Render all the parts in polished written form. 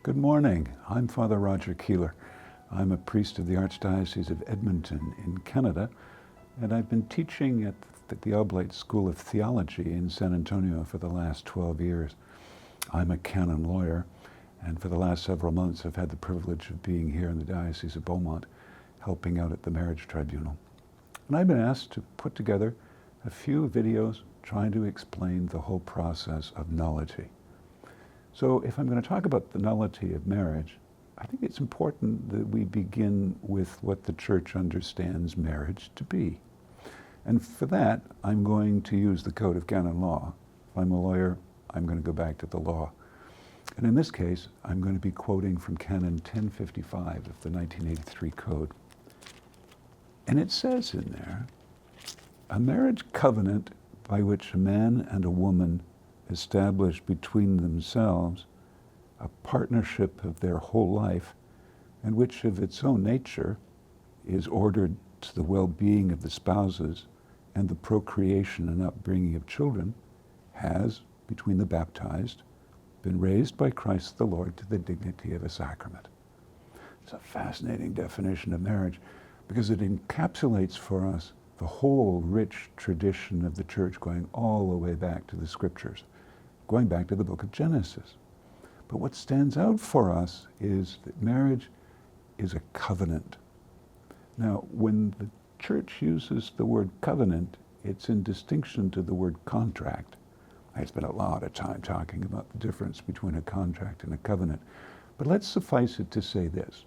Good morning. I'm Father Roger Keeler. I'm a priest of the Archdiocese of Edmonton in Canada, and I've been teaching at the Oblate School of Theology in San Antonio for the last 12 years. I'm a canon lawyer, and for the last several months I've had the privilege of being here in the Diocese of Beaumont, helping out at the Marriage Tribunal. And I've been asked to put together a few videos trying to explain the whole process of nullity. So if I'm going to talk about the nullity of marriage, I think it's important that we begin with what the Church understands marriage to be. And for that, I'm going to use the Code of Canon Law. If I'm a lawyer, I'm going to go back to the law. And in this case, I'm going to be quoting from Canon 1055 of the 1983 Code. And it says in there, a marriage covenant by which a man and a woman establish between themselves a partnership of their whole life, and which of its own nature is ordered to the well-being of the spouses and the procreation and upbringing of children, has, between the baptized, been raised by Christ the Lord to the dignity of a sacrament. It's a fascinating definition of marriage because it encapsulates for us the whole rich tradition of the Church going all the way back to the Scriptures, going back to the book of Genesis. But what stands out for us is that marriage is a covenant. Now, when the Church uses the word covenant, it's in distinction to the word contract. I spent a lot of time talking about the difference between a contract and a covenant. But let's suffice it to say this,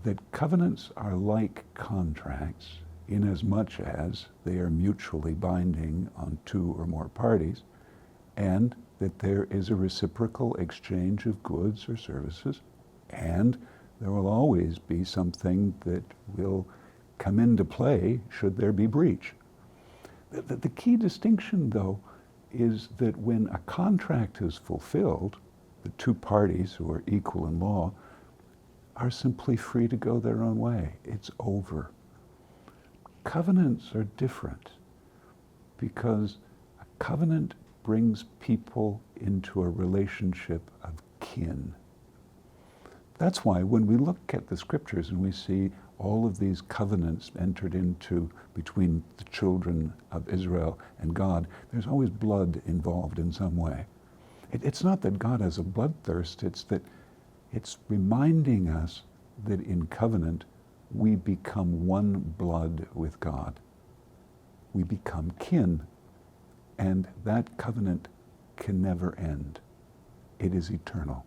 that covenants are like contracts in as much as they are mutually binding on two or more parties, and that there is a reciprocal exchange of goods or services, and there will always be something that will come into play should there be breach. The key distinction, though, is that when a contract is fulfilled, the two parties who are equal in law are simply free to go their own way. It's over. Covenants are different because a covenant brings people into a relationship of kin. That's why when we look at the Scriptures and we see all of these covenants entered into between the children of Israel and God, there's always blood involved in some way. It's not that God has a bloodthirst, it's that it's reminding us that in covenant we become one blood with God. We become kin. And that covenant can never end. It is eternal.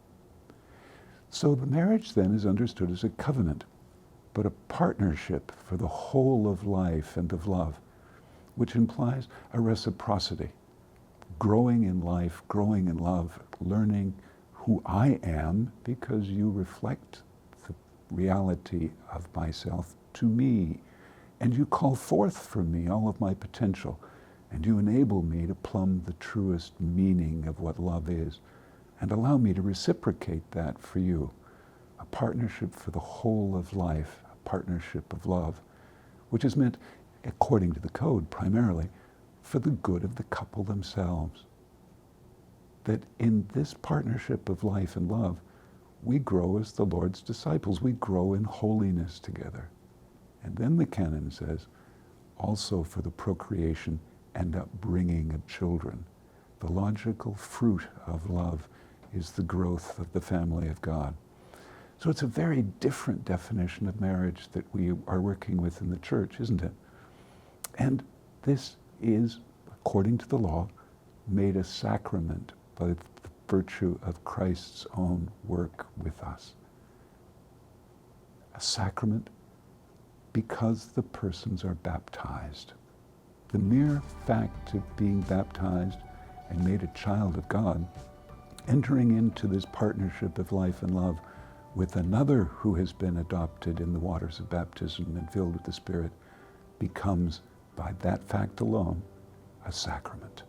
So the marriage then is understood as a covenant, but a partnership for the whole of life and of love, which implies a reciprocity, growing in life, growing in love, learning who I am because you reflect the reality of myself to me, and you call forth from me all of my potential, and you enable me to plumb the truest meaning of what love is, and allow me to reciprocate that for you. A partnership for the whole of life, a partnership of love, which is meant, according to the Code, primarily for the good of the couple themselves. That in this partnership of life and love, we grow as the Lord's disciples. We grow in holiness together. And then the canon says, also for the procreation and upbringing of children. The logical fruit of love is the growth of the family of God. So it's a very different definition of marriage that we are working with in the Church, isn't it? And this is, according to the law, made a sacrament by the virtue of Christ's own work with us. A sacrament because the persons are baptized. The mere fact of being baptized and made a child of God, entering into this partnership of life and love with another who has been adopted in the waters of baptism and filled with the Spirit, becomes, by that fact alone, a sacrament.